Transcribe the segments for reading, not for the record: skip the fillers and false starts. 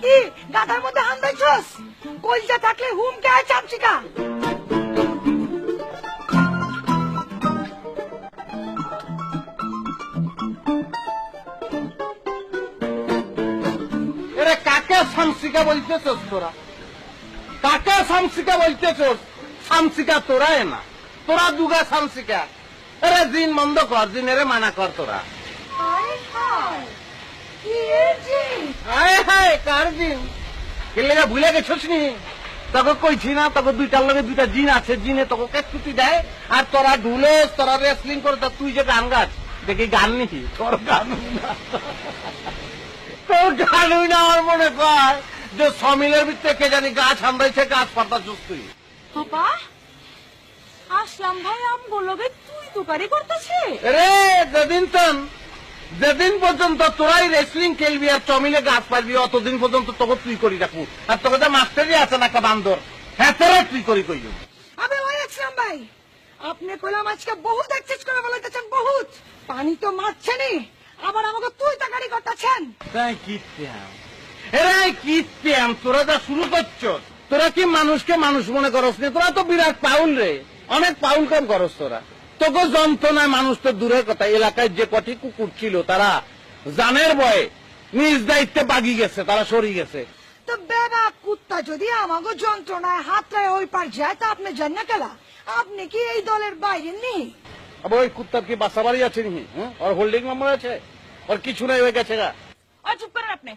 কি গাধার মধ্যে হান দিছস? কইজা থাকলে হুম কে চামচিকা। এরে কাকে শামসিকা বলতেছস তোরা? কাকে শামসিকা বলতেছস? শামসিকা তোরা না, তোরা দুগা শামসিকা। এরে জিন বন্ধ কর, জিনেরে মানা কর তোরা। হায় হায় কি জিন? হায় হায় কার জিন? কেলেগা ভুলে গেছস নি? তোকে কইছি না তোকে দুইটার লগে দুইটা জিন আছে, জিনে তোকে কেটকুটি দেয় আর তোরা ঢুলেস, তোরা রেসলিং করে। তুই যে গান গাছ দেখি গান নিহি, তোর গান না, তোর গানই না। আমার মনে কর যে সমিলের ভিতরে কে জানি গাছ হামড়াইছে, গাছ পাতাছস তুই। বাবা আসলাম ভাই আমগুলোকে তুই তুকারি করতেছে রে যেদিন পর্যন্ত তোরাই রেসলিং খেলবি আর চমিলে গাছ পারবি, অতদিন পর্যন্ত তোকে তুই করি রাখবো। আর তোকে যে মাস্টারই আছে না একটা বান্দর, হ্যাঁ তোরা তুই করি কইব। আবে ওই আসলাম ভাই, আপনি কইলাম আজকে বহুত এক্সেস করে বলাইতেছেন, বহুত পানি তো মারছেনই, আবার আমাকে তুই তাকারি করতেছেন। তাই কিত্যাম এরা কিত্যাম, তোরা যা শুরু করছ, তোরা কি মানুষকে মানুষ মনে করস না? তোরা তো বিরাট পাউল রে, অনেক পাউল কাম করস তোরা। তোকে যন্ত্রণায় মানুষ তো দূরের কথা, এলাকায় যে কটি কুকুর ছিল তারা জানের ভয়ে নিজ দায়িত্বে বাগি গেছে, তারা সরি গেছে। তো বেবা কুত্তা যদি আমাকে যন্ত্রণায় হাতটায় ওই পার যায় তা আপনি জান না কেলা? আপনি কি এই দলের বাইরে নি? আবার ওই কুত্তার কি বাসা বাড়ি আছে নি? ওর হোল্ডিং নম্বর আছে? ওর কিছু নাই হয়ে গেছে গা। ওই চুপ করেন আপনি।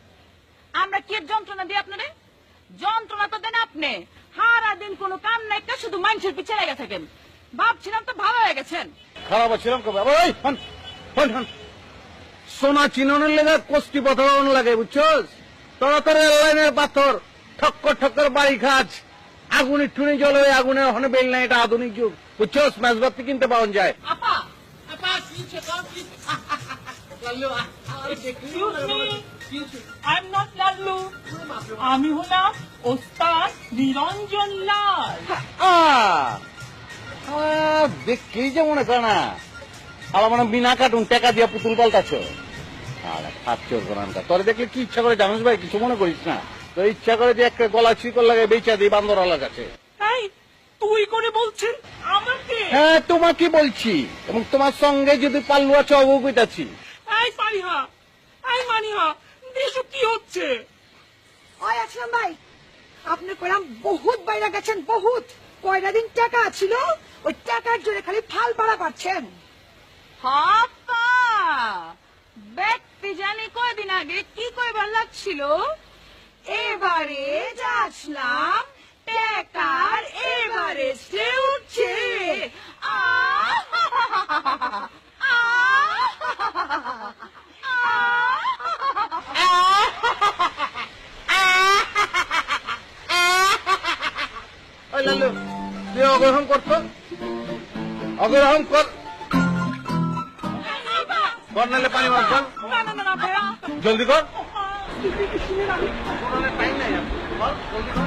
আমরা কি যন্ত্রণা দিই আপনারে? যন্ত্রণা তো দেন আপনি। সারা দিন কোনো কাম নাই, শুধু মানুষের পিছে লেগে থাকেন। ভাবছিলাম তো ভালো হয়ে গেছেন। খারাপ ছিলাম কবে? ওই হন হন হন, সোনা চিননের লেগে কষ্টি পাথর লাগে, বুঝছস? তোরা তোর লাইনের পাথর ঠক্কর ঠক্কর বাড়ি খাচ, আগুনের ঠুনি জ্বলে, আগুনের ওখানে বেল নাই। এটা আধুনিক যুগ, বুঝছস? মেজবাতি কিনতে পাওয়া যায়। আপা I'm not লাল্লু, আমি হলাম ওস্তাদ নিরঞ্জন লাল। দেখলেই যে মনে করে না আবার মানে বিনা কাটুন টাকা দিয়া পুতুল পাল্টাছ। তোরে দেখলে কি ইচ্ছা করে জানিস ভাই? কিছু মনে করিস না, তো ইচ্ছা করে যে একটা গলা শিকল লাগে বেচা দিই বান্দরওয়ালার কাছে। তুই করে বলছেন আমাকে? হ্যাঁ তোমাকে বলছি, এবং তোমার সঙ্গে যদি পাল্লু আছে অবগত মানিহা দেশে কি হচ্ছে? ওই আসলাম ভাই, আপনি কইলাম বহুত বাইরে গেছেন, বহুত কয়টা দিন টাকা ছিল, ওই টাকার জন্য খালি ফাল ভাড়া পাচ্ছেন। হাপা ব্যক্তি জানি কয়দিন আগে কি কইবার লাগছিল, এবারে যাচ্ছিলাম টাকার এবারে সে উঠছে। লালু তুই অগ্রহণ করতো, অগ্রহণ কর, কর নাহলে পানি মার কর, না ভাইয়া, জলদি কর। টাইম নাই, কর জলদি কর।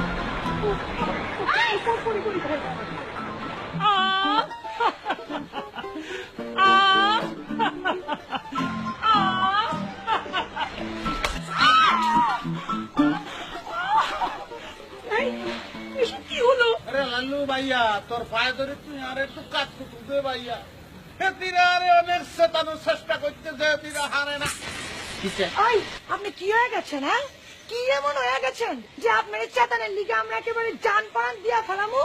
কি হলো? আরে লাল্লু ভাইয়া, তোর পায়ে ধরে তুই আর একটু কাজ করতে ভাইয়া। হেতিরা আরে অনেক সেতানোর চেষ্টা করতেছে, হেতিরা হারে না। ওই আপনি কি হয়ে গেছেন? হ্যাঁ কি এমন হয়ে গেছেন যে আপনার চেতনের লিগে আমরা একেবারে জান প্রাণ দিয়া ফেলামু?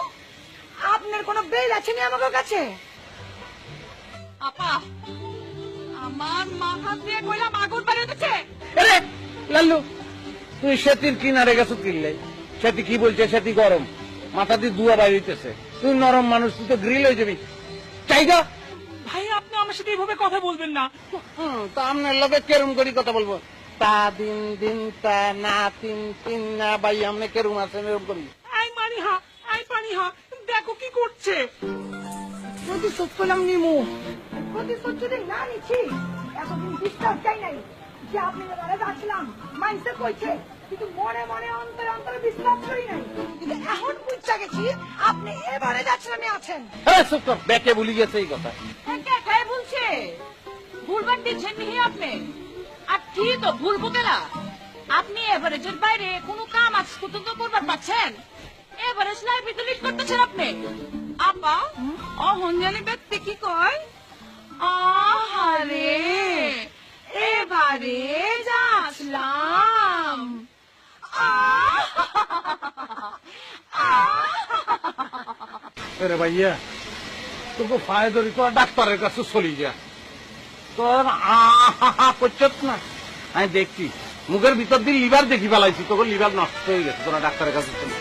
আপনার কোনো বেল আছে নি আমাদের কাছে? আপা আমার মাথা দিয়ে কইলাম আগুন বাড়িতেছে। আরে লাল্লু তুই সেতির কিনারে গেছো কিনলে, সেতি কি বলছে? সেতি গরম, মাথা দিয়ে দুয়া বাইর হইতেছে। তুই নরম মানুষ, তুই তো গ্রিল হয়ে যাবি। চাইগা ভাই আপনি আমার সাথে এইভাবে কথা বলবেন না। তা আপনার লগে কেরম করি কথা বলবো? তা দিন দিন তা না তিন তিন না ভাই, আপনি কেরম আছেন এরকম করি? আই মানিহা দেখো কি করছে। যদি শোধ করলাম নিমু, প্রতিশোধ যদি না নিচ্ছি, এতদিন বিশ্বাস চাই নাই যে আপনি এবারে যাচ্ছিলাম মাইন্ডসে কইছে, কিন্তু মনে মনে অন্তরে অন্তরে বিশ্বাস করি নাই। কিন্তু এখন বুঝতে গেছি আপনি এবারে যাচ্ছিলাম আছেন। ব্যাকে ভুলি গেছে এই কথা। কে বলছে? ভুলবার দিচ্ছেন নি আপনি? আর ঠিক তো ভুলবো কেনা? আপনি এভারেজের বাইরে কোনো কাম আজ পর্যন্ত করবার পাচ্ছেন? এভারেজ লাইব্রেরি লিড করতেছেন আপনি। আপা অহঞ্জানি ব্যক্তি কি কয়, আহারে এবারে যাচ্লাম। আরে ভাইয়া তোকে ফায় ধরি তোর ডাক্তারের কাছে চলি যা, তোর করছত না। আমি দেখছি মুখের ভিতর দিয়ে লিভার দেখি ফেলাইছি, তোকে লিভার নষ্ট হয়ে গেছে, তোরা ডাক্তারের কাছে চলি।